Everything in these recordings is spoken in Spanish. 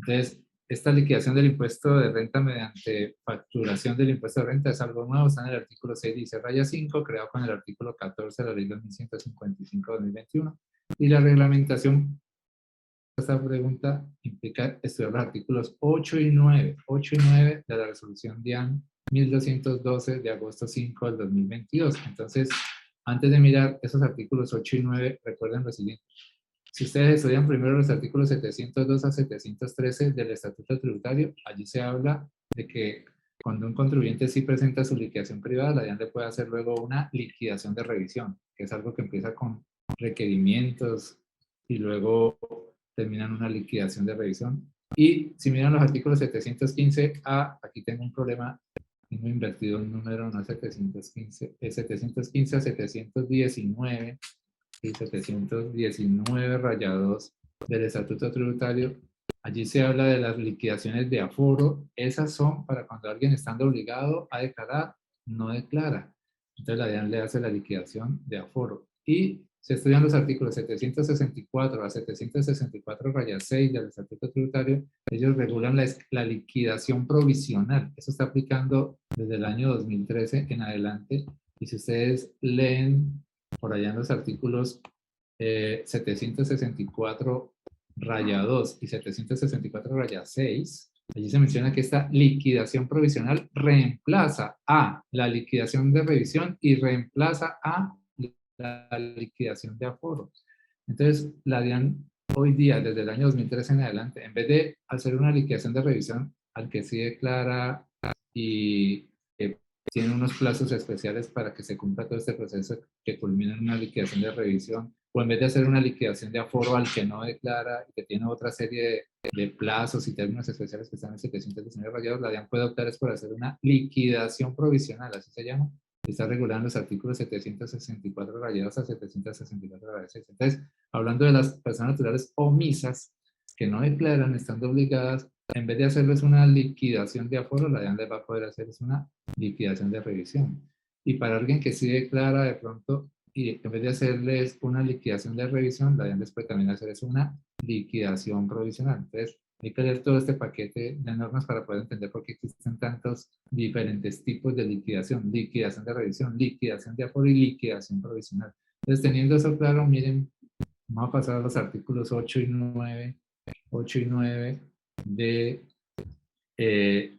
Entonces, esta liquidación del impuesto de renta mediante facturación del impuesto de renta es algo nuevo, está en el artículo 6, dice raya 5, creado con el artículo 14 de la ley 2155-2021. Y la reglamentación de esta pregunta implica estudiar los artículos 8 y 9, 8 y 9 de la resolución DIAN 1212 de agosto 5 del 2022. Entonces, antes de mirar esos artículos 8 y 9, recuerden lo siguiente. Si ustedes estudian primero los artículos 702 a 713 del Estatuto Tributario, allí se habla de que cuando un contribuyente sí presenta su liquidación privada, la DIAN le puede hacer luego una liquidación de revisión, que es algo que empieza con requerimientos y luego termina en una liquidación de revisión. Y si miran los artículos 715A, aquí tengo un problema, tengo invertido un número, no es 715, es 715 a 719, y 719 raya 2 del Estatuto Tributario. Allí se habla de las liquidaciones de aforo. Esas son para cuando alguien estando obligado a declarar, no declara. Entonces la DIAN le hace la liquidación de aforo. Y se estudian los artículos 764 a 764 raya 6 del Estatuto Tributario. Ellos regulan la liquidación provisional. Eso está aplicando desde el año 2013 en adelante. Y si ustedes leen por allá en los artículos 764 raya 2 y 764 raya 6, allí se menciona que esta liquidación provisional reemplaza a la liquidación de revisión y reemplaza a la liquidación de aforo. Entonces, la DIAN hoy día, desde el año 2013 en adelante, en vez de hacer una liquidación de revisión al que sí declara y tiene unos plazos especiales para que se cumpla todo este proceso que culmina en una liquidación de revisión, o en vez de hacer una liquidación de aforo al que no declara y que tiene otra serie de plazos y términos especiales que están en 719 rayados, la DIAN puede optar es por hacer una liquidación provisional, así se llama, está regulado en los artículos 764 rayados a 764 rayados 6. Entonces, hablando de las personas naturales omisas que no declaran, estando obligadas, en vez de hacerles una liquidación de aforo, la DIAN les va a poder hacer es una liquidación de revisión. Y para alguien que sí declara de pronto, y en vez de hacerles una liquidación de revisión, la DIAN les puede también hacer es una liquidación provisional. Entonces, hay que leer todo este paquete de normas para poder entender por qué existen tantos diferentes tipos de liquidación. Liquidación de revisión, liquidación de aforo y liquidación provisional. Entonces, teniendo eso claro, miren, vamos a pasar a los artículos 8 y 9, 8 y 9 de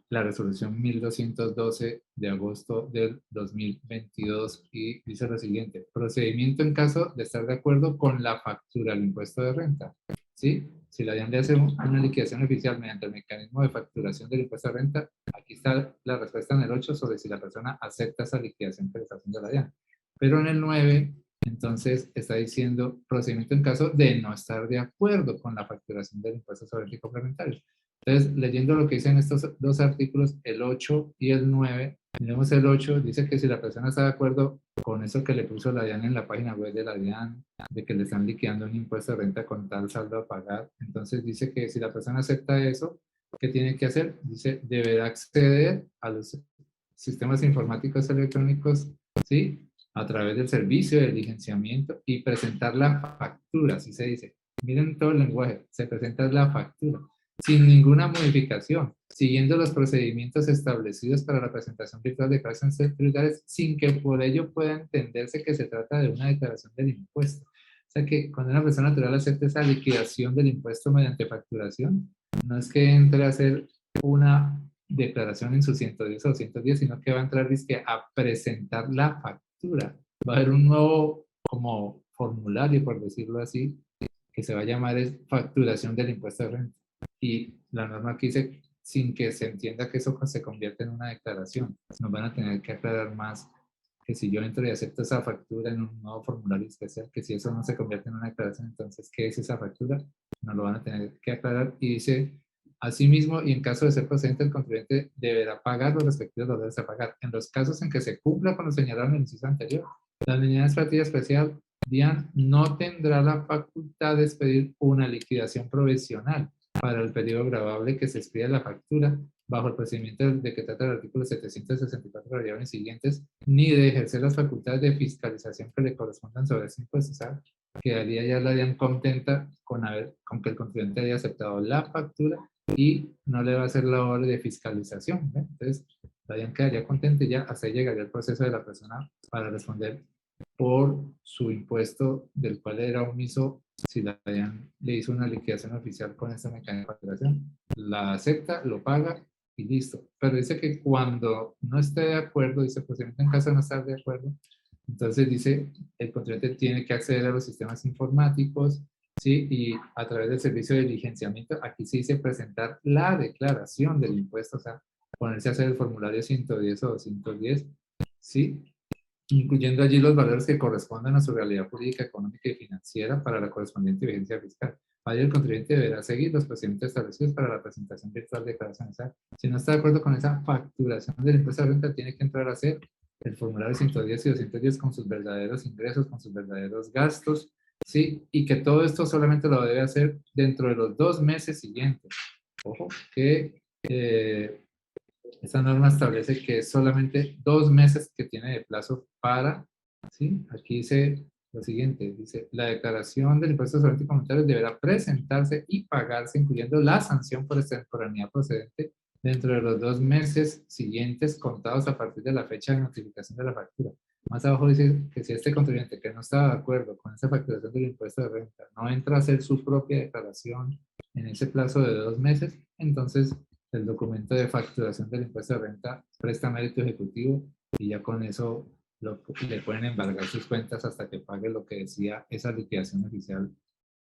la resolución 1212 de agosto del 2022 y dice lo siguiente: procedimiento en caso de estar de acuerdo con la factura del impuesto de renta. ¿Sí? Si la DIAN le hace una liquidación oficial mediante el mecanismo de facturación del impuesto de renta, aquí está la respuesta en el 8 sobre si la persona acepta esa liquidación que le está haciendo la DIAN. Pero en el 9, entonces está diciendo procedimiento en caso de no estar de acuerdo con la facturación del impuesto sobre el complementario. Entonces, leyendo lo que dicen estos dos artículos, el 8 y el 9, tenemos el 8, dice que si la persona está de acuerdo con eso que le puso la DIAN en la página web de la DIAN, de que le están liquidando un impuesto de renta con tal saldo a pagar, entonces dice que si la persona acepta eso, ¿qué tiene que hacer? Dice, deberá acceder a los sistemas informáticos electrónicos, ¿sí? A través del servicio de diligenciamiento y presentar la factura, así se dice. Miren todo el lenguaje, se presenta la factura sin ninguna modificación, siguiendo los procedimientos establecidos para la presentación virtual de declaraciones tributarias, sin que por ello pueda entenderse que se trata de una declaración del impuesto. O sea que cuando una persona natural acepta esa liquidación del impuesto mediante facturación, no es que entre a hacer una declaración en su 110 o 110, sino que va a entrar a presentar la factura. Va a haber un nuevo como formulario, por decirlo así, que se va a llamar facturación del impuesto de renta. Y la norma aquí dice, sin que se entienda que eso se convierte en una declaración. Nos van a tener que aclarar más que si yo entro y acepto esa factura en un nuevo formulario especial, que si eso no se convierte en una declaración, entonces, ¿qué es esa factura? Nos lo van a tener que aclarar. Y dice, asimismo, y en caso de ser procedente, el contribuyente deberá pagar los respectivos dolores a pagar. En los casos en que se cumpla con lo señalado en el inciso anterior, la unidad administrativa especial, DIAN, no tendrá la facultad de expedir una liquidación provisional para el periodo gravable que se expida la factura bajo el procedimiento de que trata el artículo 764 rayado siguientes, ni de ejercer las facultades de fiscalización que le correspondan sobre ese impuesto. O sea, quedaría ya la DIAN contenta con que el contribuyente haya aceptado la factura y no le va a hacer labor de fiscalización. ¿Ve? Entonces, la DIAN quedaría contenta y ya hasta ahí llegaría el proceso de la persona para responder por su impuesto del cual era omiso si la DIAN le hizo una liquidación oficial con esta mecanismo de facturación. La acepta, lo paga y listo. Pero dice que cuando no esté de acuerdo, dice posiblemente en caso de no estar de acuerdo, entonces dice el contribuyente tiene que acceder a los sistemas informáticos, ¿sí? Y a través del servicio de diligenciamiento, aquí se dice presentar la declaración del impuesto, o sea, ponerse a hacer el formulario 110 o 210, ¿sí? Incluyendo allí los valores que correspondan a su realidad jurídica, económica y financiera para la correspondiente vigencia fiscal. Allí el contribuyente deberá seguir los procedimientos establecidos para la presentación virtual de declaraciones. Si no está de acuerdo con esa facturación del impuesto de renta, tiene que entrar a hacer el formulario 110 y 210 con sus verdaderos ingresos, con sus verdaderos gastos, ¿sí? Y que todo esto solamente lo debe hacer dentro de los 2 meses siguientes. Ojo, que esta norma establece que es solamente 2 meses que tiene de plazo para, ¿sí? Aquí dice lo siguiente, dice, la declaración del impuesto sobre y comentarios deberá presentarse y pagarse, incluyendo la sanción por extemporaneidad procedente, dentro de los 2 meses siguientes contados a partir de la fecha de notificación de la factura. Más abajo dice que si este contribuyente que no está de acuerdo con esa facturación del impuesto de renta no entra a hacer su propia declaración en ese plazo de 2 meses, entonces el documento de facturación del impuesto de renta presta mérito ejecutivo y ya con eso le pueden embargar sus cuentas hasta que pague lo que decía esa liquidación oficial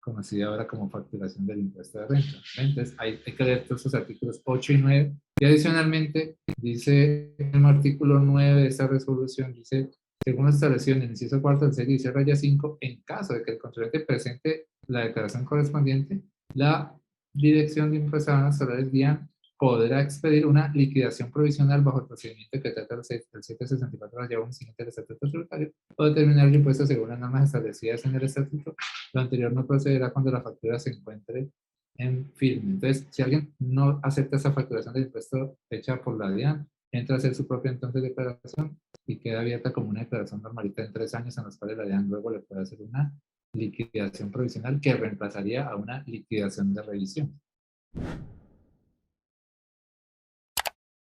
conocida ahora como facturación del impuesto de renta. Entonces hay que leer todos esos artículos 8 y 9 y adicionalmente dice en el artículo 9 de esta resolución, dice, según lo establecido en el inciso cuarto del serie dice raya 5, en caso de que el contribuyente presente la declaración correspondiente, la Dirección de Impuestos Nacionales DIAN podrá expedir una liquidación provisional bajo el procedimiento que trata el 764 de la llave siguiente del Estatuto Tributario o determinar el impuesto según las normas establecidas en el Estatuto. Lo anterior no procederá cuando la factura se encuentre en firme. Entonces, si alguien no acepta esa facturación del impuesto hecha por la DIAN, entra a hacer su propia entonces declaración y queda abierta como una declaración normalita en 3 años en los cuales la DIAN luego le puede hacer una liquidación provisional que reemplazaría a una liquidación de revisión.